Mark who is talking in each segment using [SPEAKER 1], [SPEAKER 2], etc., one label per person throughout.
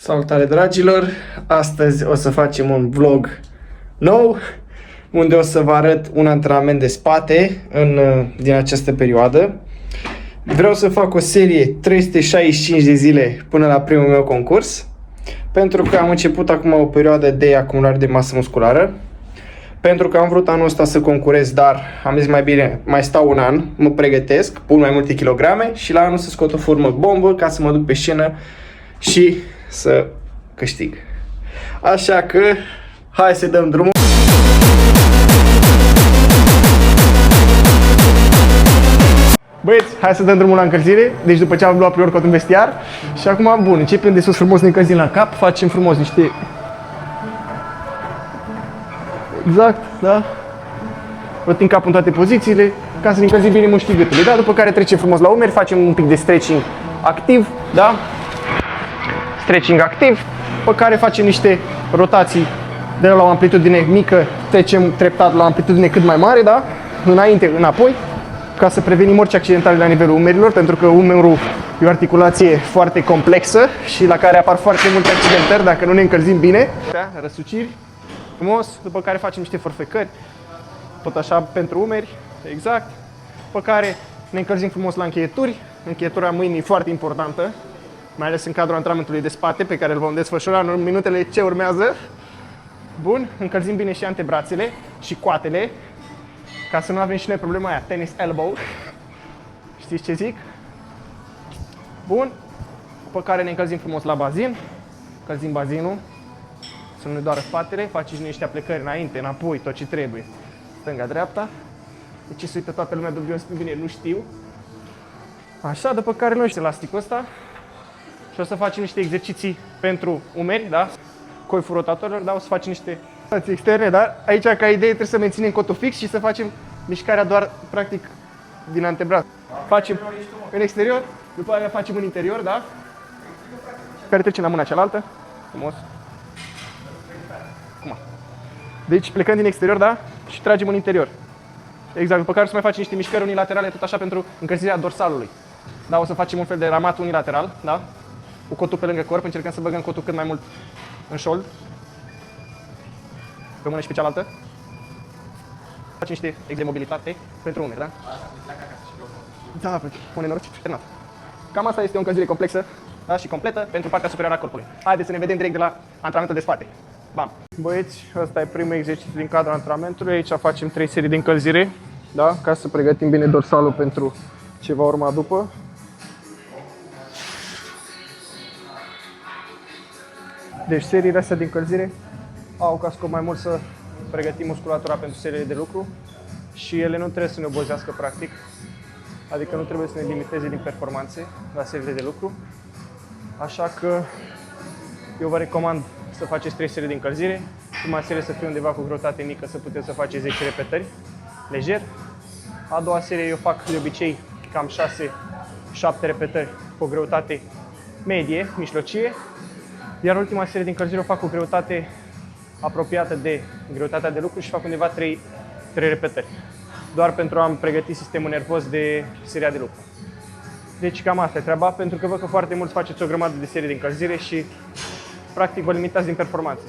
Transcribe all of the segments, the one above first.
[SPEAKER 1] Salutare dragilor! Astăzi o să facem un vlog nou unde o să vă arăt un antrenament de spate din această perioadă. Vreau să fac o serie 365 de zile până la primul meu concurs, pentru că am început acum o perioadă de acumulare de masă musculară, pentru că am vrut anul ăsta să concurez, dar am zis mai bine mai stau un an, mă pregătesc, pun mai multe kilograme și la anul să scot o formă bombă ca să mă duc pe scenă și să câștig. Așa că hai să dăm drumul. Băieți, hai să dăm drumul la încălzire. Deci după ce am luat pre-workout în vestiar. Și acum, bun, începem de sus frumos, ne încălzim la cap. Facem frumos niște... Exact, da? Rotim capul în toate pozițiile ca să ne încălzim bine mușchii gâtului, da? După care trecem frumos la umeri, facem un pic de stretching activ, da? Stretching activ, pe care facem niște rotații de la o amplitudine mică, trecem treptat la o amplitudine cât mai mare, da? Înainte, înapoi, ca să prevenim orice accidentare la nivelul umerilor, pentru că umerul e o articulație foarte complexă și la care apar foarte multe accidentări dacă nu ne încălzim bine. Răsuciri, frumos, după care facem niște forfecări, tot așa pentru umeri, exact, pe care ne încălzim frumos la încheieturi. Încheietura mâinii e foarte importantă, mai ales în cadrul antrenamentului de spate, pe care îl vom desfășura în minutele ce urmează. Bun, încălzim bine și antebrațele și coatele, ca să nu avem și noi problema aia, tennis elbow. Știți ce zic? Bun, pe care ne încălzim frumos la bazin, încălzim bazinul, să nu ne doară spatele, facem niște aplecări înainte, înapoi, tot ce trebuie. Stânga-dreapta. De ce se uită toată lumea dubios pe mine, nu știu. Așa, după care noi elasticul ăsta. Și o să facem niște exerciții pentru umeri, da? Coiful rotatorilor, da? O să facem niște rotații externe, da? Aici, ca idee, trebuie să menținem cotul fix și să facem mișcarea doar, practic, din antebraț. Facem în exterior, după aceea facem în interior, da? Care trecem la mâna cealaltă. Frumos. Acum. Deci, plecăm din exterior, da? Și tragem în interior. Exact, după care o să mai facem niște mișcări unilaterale, tot așa, pentru încălzirea dorsalului. Da? O să facem un fel de ramat unilateral, da? Cu cotul pe lângă corp, încercăm să băgăm cotul cât mai mult în șold. Pe mână și pe cealaltă. Facem niște exerciții de mobilitate pentru umeri, da? Da, pune noroc, terminat. Cam asta este o încălzire complexă, da? Și completă pentru partea superioară a corpului. Haideți să ne vedem direct de la antrenamentul de spate. Bam! Băieți, ăsta e primul exercițiu din cadrul antrenamentului. Aici facem 3 serii de încălzire, da? Ca să pregătim bine dorsalul pentru ce va urma după. Deci seriile astea de încălzire au ca scop mai mult să pregătim musculatura pentru seriile de lucru și ele nu trebuie să ne obozească practic, adică nu trebuie să ne limiteze din performanțe la seriile de lucru. Așa că eu vă recomand să faceți 3 serii de încălzire, prima serie să fie undeva cu greutate mică, să puteți să faceți 10 repetări, lejer. A doua serie eu fac de obicei cam 6-7 repetări cu o greutate medie, mijlocie. Iar ultima serie de încălzire o fac cu greutate apropiată de greutatea de lucru și fac undeva 3 repetări. Doar pentru a-mi pregăti sistemul nervos de seria de lucru. Deci cam asta e treaba, pentru că văd că foarte mulți faceți o grămadă de serii de încălzire și practic vă limitați din performanțe.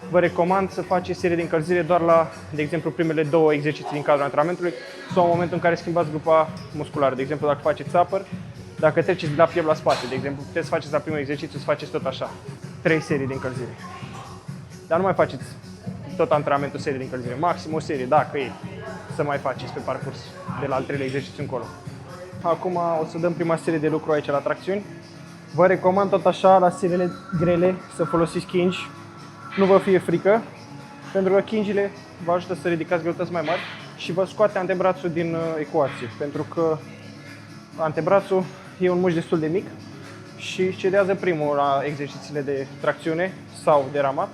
[SPEAKER 1] Vă recomand să faceți serie de încălzire doar la, de exemplu, primele 2 exerciții din cadrul antrenamentului sau în momentul în care schimbați grupa musculară. De exemplu, dacă faceți upper, dacă treceți de la piept la spate, de exemplu, puteți să faceți la primul exercițiu, să faceți tot așa, 3 serii de încălzire. Dar nu mai faceți tot antrenamentul serie de încălzire, maxim o serie, dacă e, să mai faceți pe parcurs de la al 3-lea exercițiu încolo. Acum o să dăm prima serie de lucru aici la tracțiuni. Vă recomand tot așa la seriile grele să folosiți chingi, nu vă fie frică, pentru că chingile vă ajută să ridicați greutăți mai mari și vă scoate antebrațul din ecuație, pentru că antebrațul e un mușchi destul de mic și cedează primul la exercițiile de tracțiune sau de ramat.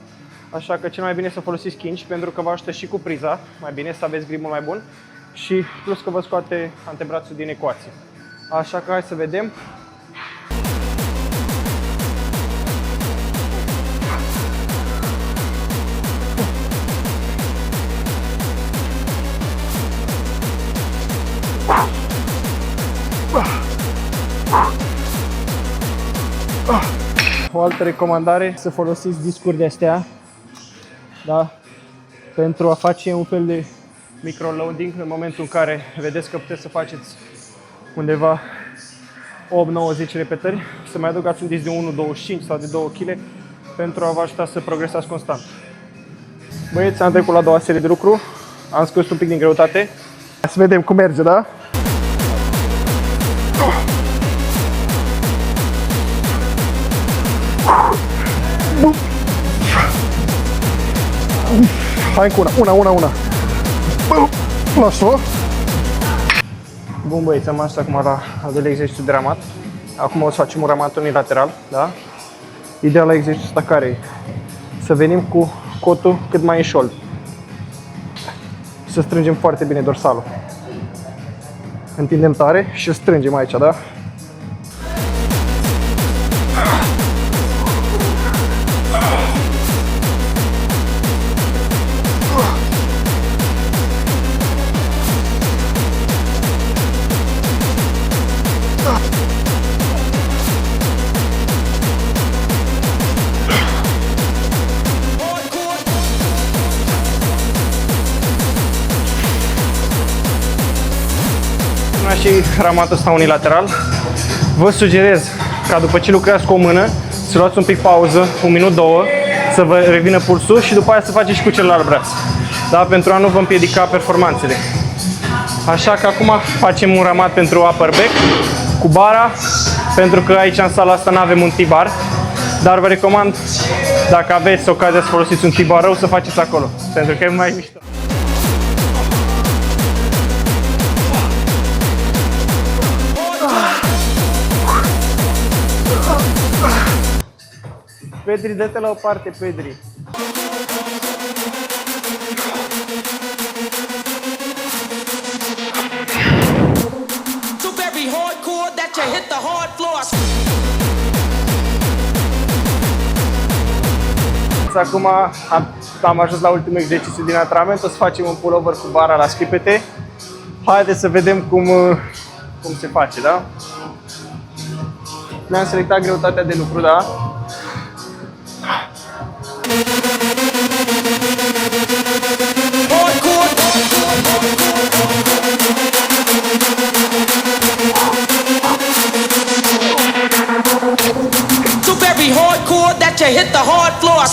[SPEAKER 1] Așa că cel mai bine să folosiți chingi, pentru că vă ajută și cu priza, mai bine să aveți gripul mai bun și plus că vă scoate antebrațul din ecuație. Așa că hai să vedem. o altă recomandare, să folosiți discuri de astea, da? Pentru a face un fel de micro-loading în momentul în care vedeți că puteți să faceți undeva 8, 9, 10 repetări, să mai adăugați un disc de 1,25 sau de 2 kg pentru a vă ajuta să progresați constant. Băieți, am trecut la a doua serie de lucru, am scăzut un pic din greutate. Să vedem cum merge, da? Hai cu una. Lasă-o. Bun băieți, am ajuns acum la al doilea exercițiu de ramat. Acum o să facem un ramat unilateral, da? Ideea la exercițiul ăsta care e? Să venim cu cotul cât mai în șold. Să strângem foarte bine dorsalul. Întindem tare și îl strângem aici, da? Și ramatul ăsta unilateral. Vă sugerez ca după ce lucrați cu o mână să luați un pic pauză, 1 minut, 2, să vă revină pulsul și după aia să faceți și cu celălalt braț. Da? Pentru a nu vă împiedica performanțele. Așa că acum facem un ramat pentru upper back cu bara, pentru că aici în sala asta nu avem un T-bar, dar vă recomand, dacă aveți ocazia să folosiți un T-bar rău, să faceți acolo, pentru că e mai mișto. Pedri, dă-te la o parte, Pedri. Acum am ajuns la ultimul exercițiu din antrenament, o să facem un pullover cu bara la scripete. Haideți să vedem cum se face, da? Ne-am selectat greutatea de lucru, da?
[SPEAKER 2] So very hardcore that you hit the hard floor.